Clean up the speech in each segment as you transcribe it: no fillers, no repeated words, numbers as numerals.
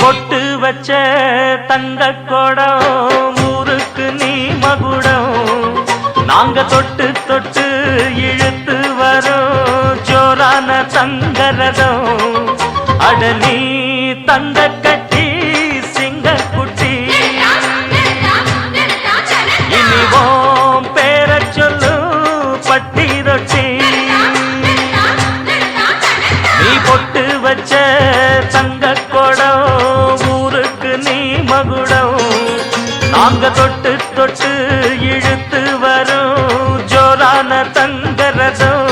பொட்டு வச்ச தங்க கொடம் ஊருக்கு நீ மகுடம் நாங்க தொட்டு தொட்டு இழுத்து வரும் ஜோரான தங்கரதம் அட நீ தங்க கட்டி சிங்க குட்டி இனிவோம் பேர சொல்லு பட்டி ரொட்டி நீ பொட்டு வச்ச தங்க கொடம் ஊருக்கு நீ மகுடம் நாங்க தொட்டு தொட்டு இழுத்து வரும் ஜோரான தங்கரதம்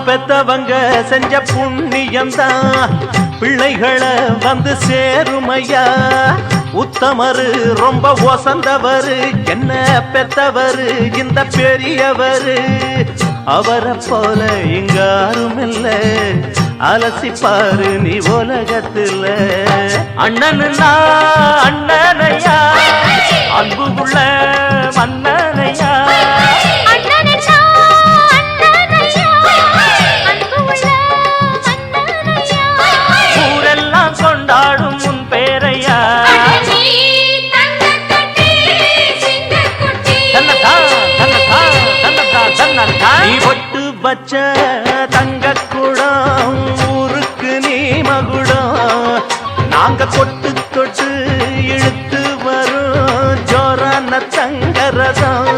பெத்தவங்க செஞ்ச புண்ணியம்தான் பிள்ளைகளை வந்து சேருமையா உத்தமரு ரொம்ப ஒசந்தவரு என்ன பெத்தவரு இந்த பெரியவரு அவரை போல இங்க யாரும் இல்ல அலசிப்பாரு நீ உலகத்துல அண்ணனுன்னா அண்ணனையா அன்பு உள்ள மன்னனையா கொண்டாடும் முன் பேரையா நீ பொட்டு வச்ச தங்க குடம் ஊருக்கு நீ மகுடம் நாங்க தொட்டு தொட்டு இழுத்து வரும் ஜோரான தங்கரதம்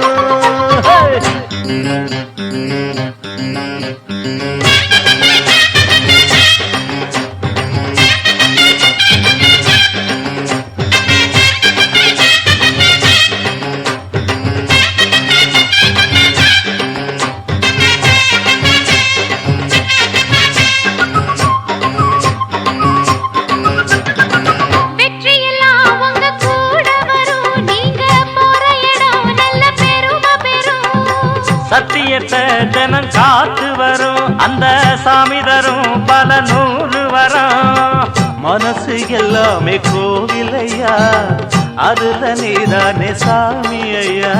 சத்தியத்தை ஜனம் காத்து வரும் அந்த சாமி தரும் பல நூறு வரும் மனசு எல்லாமே கோவிலையா அதுல நீதானே சாமி ஐயா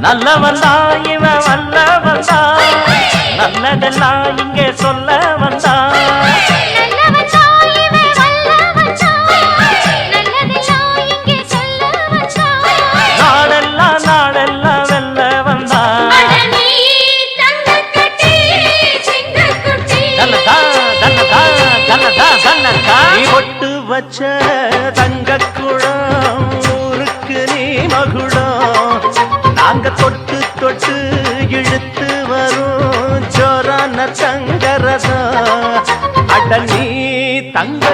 நல்லவன் தான் இவன் வல்லவன் தான் நல்லதெல்லாம் இங்கே சொல்ல வந்தான் நாடெல்லாம் நாடெல்லாம் வெல்ல வந்தான் நீ பொட்டு வச்ச தங்க குடம் ஊருக்கு நீ மகுடம் நாங்க தொட்டு தொட்டு இழுத்து வரும் ஜோரான தங்கரதம் அட நீ தங்க